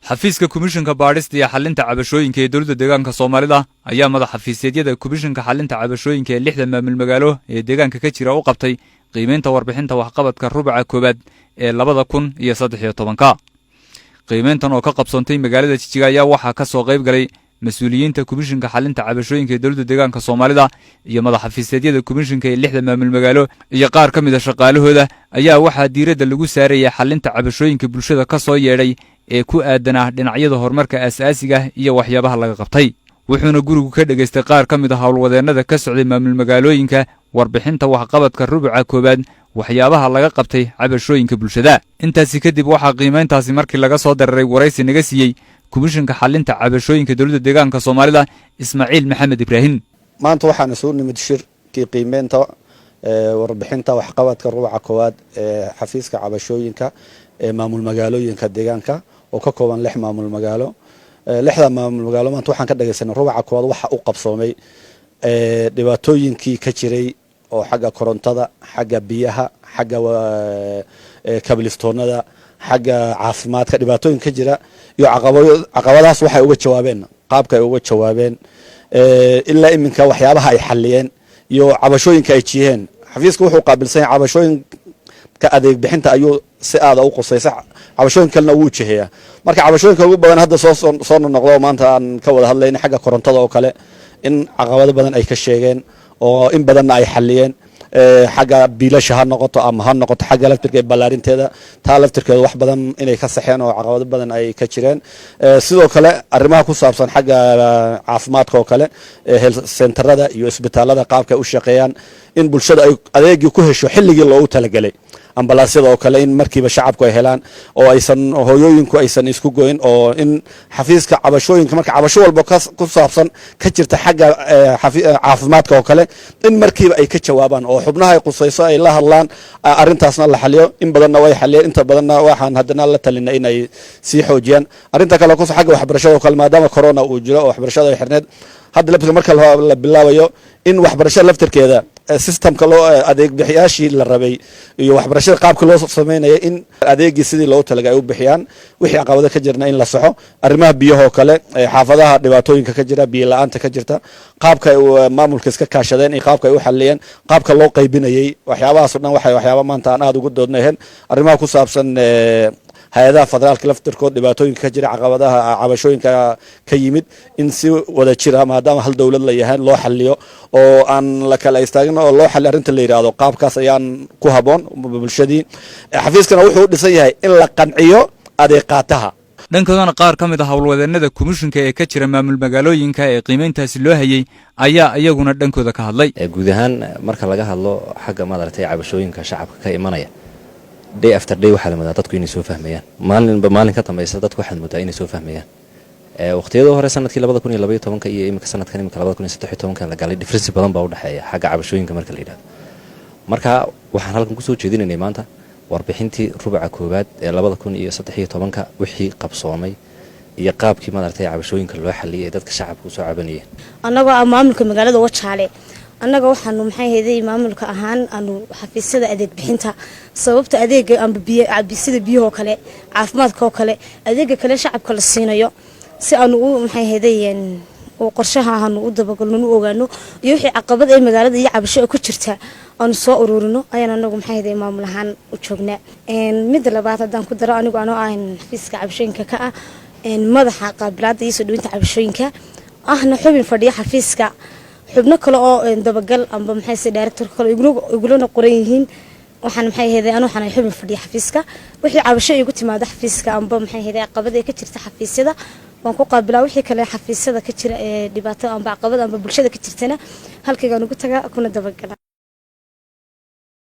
xafiiska komishanka baadhista iyo xalinta cabashooyinka ee dowladda deegaanka Soomaalida ayaa madax xafiisyada komishanka xalinta cabashooyinka ee 6 maamul magaalo ee deegaanka ka jira u qabtay qiimeynta warbixinta waxqabadka rubuca koobaad ee 2013. qiimeyntan oo ka qabsoontay magaalada Jijjiga ayaa waxa ka soo qayb galay mas'uuliyiinta komishanka xalinta cabashooyinka ee dowladda deegaanka Soomaalida iyo madax xafiisyada komishanka ee 6 maamul magaalo iyo qaar ka mid ah shaqaalahooda ayaa waxa diiradda lagu saarayay xalinta cabashooyinka bulshada ka soo yeedhay ee ku aadan dhinacyada horumarka aasaasiga iyo waxyaabaha laga qabtay. wuxuuna gurigu ka dhageystay qaar ka mid ah hawlwadeennada ka socday maamul magaalooyinka warbixinta waxqabadka rubuca koobaad waxyaabaha laga qabtay cabashooyinka bulshada. intaasi kadib waxa qiimeyntaasi markii laga soo dararay waraysi naga siiyay komishanka xalinta cabashooyinka dowladda deegaanka Soomaalida Ismaaciil Maxamed Ibrahim. maanta waxaan soo nimid shirkii qiimeynta warbixinta waxqabadka rubuca koobaad ee xafiiska cabashooyinka ee maamul magaalooyinka deegaanka oo ka kooban 6 maamul magaalo. 6 maamul magaalo maanta waxaan ka dhageysanay rubuca koobaad waxa uu qabsoomay dhibaatooyinkii ka jiray oo xagga korontada, xagga biyaha, xagga kablistoonada, xagga caafimaadka dhibaatooyin ka jira iyo caqabadahaas waxay uga jawaabeen qaabka ay uga jawaabeen ilaa iminka waxyaabaha ay xaliyeen iyo cabashooyinka ay jiyeen. xafiisku wuxuu qaabilsan yahay cabashooyinka adeeg bixinta ayuu si aad u qosaysa cabashooyin kalena uu jiheeyaa. marka cabashooyinka ugu badan hadda soo noqdo maanta aan ka wada hadlaynay xagga korontada oo kale in caqabado badan ay ka sheegeen oo in badanna ay xaliyeen. xagga biilasha ha noqoto ama ha noqoto xagga laftirka balaarinteeda taa laftirkeeda wax badan inay ka saxeen oo caqabado badan ay ka jireen. sidoo kale arrimaha ku saabsan xagga caafimaadka oo kale health centerada iyo isbitaalada qaabka u shaqeeyaan in bulshada ay adeegii ku hesho xilligii loogu talagalay. ambalaasyada oo kale in markiiba shacabku ay helaan oo aysan hooyooyinku aysan isku goyn oo in xafiiska cabashooyinka marka cabasho walba ku saabsan ka jirta xagga caafimaadka oo kale in markiiba ay ka jawaabaan oo xubnaha ay qusayso ay la hadlaan arrintaasna la xaliyo. in badanna way xaliyeen inta badanna waxaan haddana la talinay inay sii xoojiyaan arrinta kale ku xagga waxbarashada oo kale maadaama corona uu jiro oo waxbarashada ay xirneed hadda laftirka marka la bilaabayo in waxbarashada laftirkeeda systemka loo adeeg bixiyaashii la rabay iyo waxbarashada qaabka loo sameeyay in adeegii sidii loo talagalay ay u bixiyaan wixii caqabado ka jirna in la saxo. arrimaha biyaha kale xaafadaha dhibaatooyinka ka jira biyo la'aanta ka jirta qaabka ay maamulka iska kaashadeen iyo qaabka ay u xaliyeen qaabka loo qaybinayay waxyaabahaas oo dhan waxyaabo maanta aan aad ugu doodnayn. arrimaha ku saabsan hay'adaha federaalka laftirkood dhibaatooyinka ka jira caqabadaha cabashooyinka ka yimid in si wada jira maadaama hal dawlad la yahay loo xaliyo oo aan la kala istaagin oo loo xaliyo arrinta la yiraahdo qaabkaas ayaan ku haboon bulshadii. xafiiskana wuxuu dhisan yahay in la qanciyo adeeqaataha. dhankoodana qaar ka mid ah hawlwadeennada komishanka ee ka jira maamul magaalooyinka ee qiimeyntaasi loo hayay ayaa iyaguna dhankooda ka hadlay. guud ahaan marka laga hadlo xagga madartay cabashooyinka shacabka ka imanaya day after day waxa la moodaa dadku inay soo fahmayaan maalin ka dambaysa dadku waxa moodaa inay soo fahmayaan waqtiyada hore sanadkii 2012 iyo imika sanadkan 2013 la galay difference badan baa u dhaxeeya xagga cabashooyinka marka la yiraahdo. marka waxaan halkan ku soo jeedinaynay maanta warbixintii rubuca koobaad ee 2013 wixii qabsoomay iyo qaabkii madartay cabashooyinka loo xaliyay dadka shacabku soo cabanayeen. anagoo maamulka magaalada Wajaale annaga waxaanu maxay heeday maamulka ahaan aanu xafiisyada adeeg bixinta sababta adeega amba biyo biyo kale caafimaadka kale adeega kale shacabka la siinayo si aanu maxay heedayeen oo qorshaha aanu u dabagalno u ogaano iyo wixii caqabad ay magaalada iyo cabasho ku jirta aanu soo ururino ayaan anagu maxay heeday maamul ahaan u joognaa. mid labaad hadaan ku daro anigu aan xafiiska cabashooyinka ka ah madaxa qaabilaadda iyo soo dhaweynta cabashooyinka ahna xubin fadhiya xafiiska xubno kale oo dabagal amba maxay si director kale igulana qoran yihiin waxaan maxay heeday anu waxaan xubin fadhiya xafiiska wixii cabasho igu timaado xafiiska amba maxay heeday caqabad ay ka jirta xafiisyada waan ku qaabilaa wixii kale xafiisyada ka jira dhibaato amba caqabad amba bulshada ka jirtana halkayga ugu taga kuna dabagala.